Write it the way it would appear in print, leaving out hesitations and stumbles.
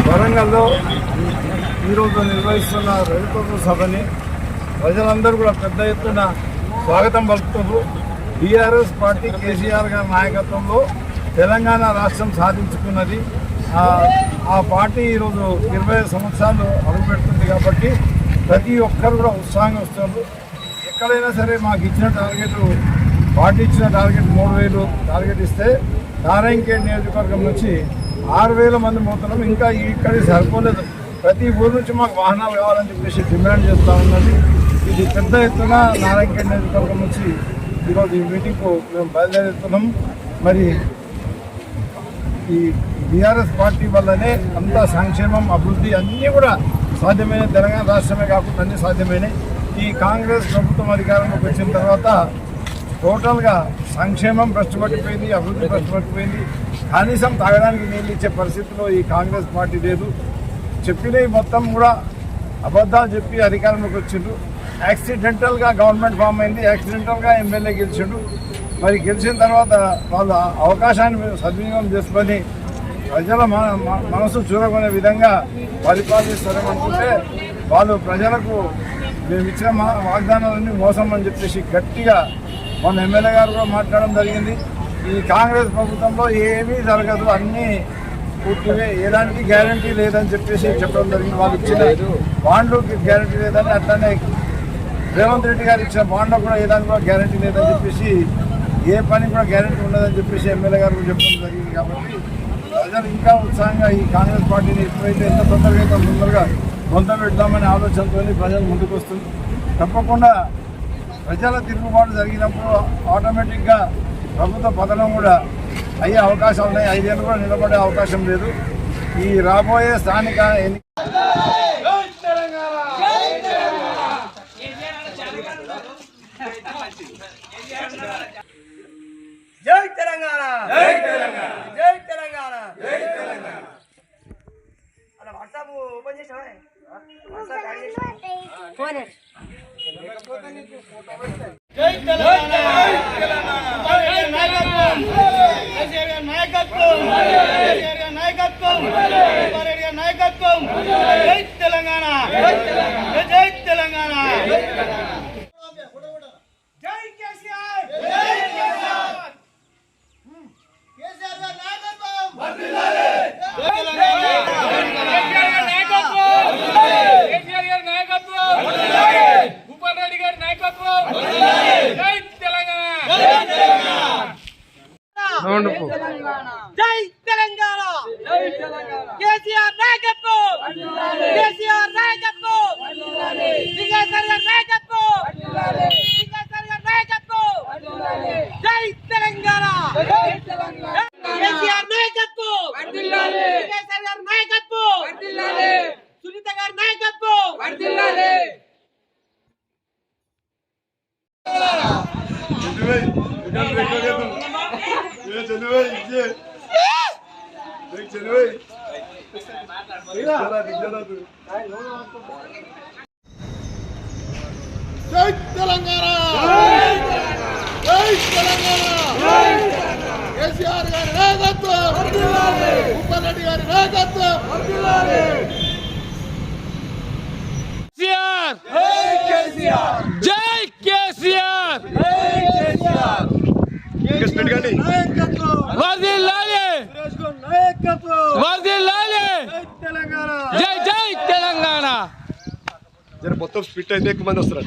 వరంగల్లో ఈరోజు నిర్వహిస్తున్న రవితత్వ సభని ప్రజలందరూ కూడా పెద్ద ఎత్తున స్వాగతం పలుకుతున్నారు. టీఆర్ఎస్ పార్టీ కేసీఆర్ గారి నాయకత్వంలో తెలంగాణ రాష్ట్రం సాధించుకున్నది. ఆ పార్టీ ఈరోజు 25 సంవత్సరాలు అడుగుపెడుతుంది కాబట్టి ప్రతి ఒక్కరు కూడా ఉత్సాహంగా వస్తున్నారు. ఎక్కడైనా సరే మాకు ఇచ్చిన టార్గెట్, పార్టీ ఇచ్చిన టార్గెట్ 3000 టార్గెట్ ఇస్తే నారాయణఖేడ్ నియోజకవర్గం నుంచి 6000 మంది పోతున్నాం. ఇంకా ఇక్కడికి సరిపోలేదు. ప్రతి ఊరు నుంచి మాకు వాహనాలు కావాలని చెప్పేసి డిమాండ్ చేస్తూ ఉన్నది. ఇది పెద్ద ఎత్తున నారాయణఖేడ్ నియోజకవర్గం నుంచి ఈరోజు ఈ మీటింగ్కు మేము బయలుదేరుతున్నాం. మరి ఈ బీఆర్ఎస్ పార్టీ వల్లనే అంతా సంక్షేమం, అభివృద్ధి అన్నీ కూడా సాధ్యమైన తెలంగాణ రాష్ట్రమే కాకుండా అన్నీ సాధ్యమైనవి. ఈ కాంగ్రెస్ ప్రభుత్వం అధికారంలోకి వచ్చిన తర్వాత టోటల్గా సంక్షేమం భ్రష్టుపట్టిపోయింది, అభివృద్ధి భ్రష్టుపట్టిపోయింది. కనీసం తాగడానికి నీళ్ళు ఇచ్చే పరిస్థితిలో ఈ కాంగ్రెస్ పార్టీ లేదు. చెప్పినవి మొత్తం కూడా అబద్ధాలు చెప్పి అధికారంలోకి వచ్చిండు. యాక్సిడెంటల్గా గవర్నమెంట్ ఫామ్ అయింది, యాక్సిడెంటల్గా ఎమ్మెల్యే గెలిచిండు. మరి గెలిచిన తర్వాత వాళ్ళ అవకాశాన్ని సద్వినియోగం చేసుకొని ప్రజల మనసు చూరగొనే విధంగా పరిపాలిస్తారనుకుంటే వాళ్ళు ప్రజలకు మేము ఇచ్చిన వాగ్దానాలన్నీ మోసం అని చెప్పేసి గట్టిగా మన ఎమ్మెల్యే గారు కూడా మాట్లాడడం జరిగింది. ఈ కాంగ్రెస్ ప్రభుత్వంలో ఏమీ జరగదు, అన్నీ పూర్తిగా ఎలాంటి గ్యారంటీ లేదని చెప్పేసి చెప్పడం జరిగింది. వాళ్ళు ఇచ్చిన బాండ్లకి గ్యారంటీ లేదని, అట్లనే రేవంత్ రెడ్డి గారు ఇచ్చిన బాండ్లో కూడా ఏదానికి కూడా గ్యారంటీ లేదని చెప్పేసి, ఏ పని కూడా గ్యారంటీ ఉండదని చెప్పేసి ఎమ్మెల్యే గారు కూడా చెప్పడం జరిగింది. కాబట్టి ప్రజలు ఇంకా ఉత్సాహంగా ఈ కాంగ్రెస్ పార్టీని ఎప్పుడైతే ఎంత తొందరగా అయితే తొందరగా కొంత పెడదామనే ఆలోచనతో ప్రజలు ముందుకు వస్తుంది. తప్పకుండా ప్రజల తిరుగుబాటు జరిగినప్పుడు ఆటోమేటిక్గా ప్రభుత్వ పతనం కూడా అయ్యే అవకాశాలు ఉన్నాయి. 5 ఏళ్ళు కూడా నిలబడే అవకాశం లేదు. ఈ రాబోయే స్థానిక జై తెలంగాణ, జై తెలంగాణ, జై తెలంగాణ, జై తెలంగాణ. అలా వాట్సాప్ ఓపెన్ చేసావా? వాట్సాప్ యాడ్ చేసావా? ఫోన్ జై తెలంగాణ, జై తెలంగాణ, నాయకత్వం కేసీఆర్ గారి నాయకత్వం, కేసీఆర్ గారి నాయకత్వం, కేసీఆర్ గారి నాయకత్వం. జై తెలంగాణ, జై తెలంగాణ, జై తెలంగాణ, జై తెలంగాణ. జై కేసీఆర్, జై కేసీఆర్, కేసీఆర్ గారి నాయకత్వం వర్ధిల్లాలి. కేసీఆర్ గారి నాయకత్వం వర్ధిల్లాలి. కేసీఆర్ గారి నాయకత్వం వర్ధిల్లాలి. భూపన్ రెడ్డి గారి నాయకత్వం వర్ధిల్లాలి. జై తెలంగాణ, జై తెలంగాణ, జై తెలంగాణ, జై తెలంగాణ. కేసీఆర్ నాయకత్వం వర్ధిల్లాలి. కేసీఆర్ నాయకత్వం వర్ధిల్లాలి. కేసీఆర్ గారి నాయకత్వం వర్ధిల్లాలి. కేసీఆర్ గారి నాయకత్వం వర్ధిల్లాలి. జై తెలంగాణ, జై తెలంగాణ. కేసీఆర్ నాయకత్వం వర్ధిల్లాలి. కేసీఆర్ గారి నాయకత్వం వర్ధిల్లాలి. సునీత గారి నాయకత్వం వర్ధిల్లాలి. జై తెలంగాణ, జై తెలంగాణ, కేసీఆర్ గారి నాయకత్వం వర్ధిల్లాలి. భూపన్ రెడ్డి గారి నాయకత్వం వర్ధిల్లాలి. కేసీఆర్, జై కేసీఆర్, జై కేసీఆర్, జై కేసీఆర్. నాయకత్వం వర్ధిల్లాలి. నాయకత్వం వర్ధిల్లాలి. జై తెలంగాణ, జై జై తెలంగాణ. మొత్తం స్పిట్ అయితే ఎక్కువ మంది వస్తారు.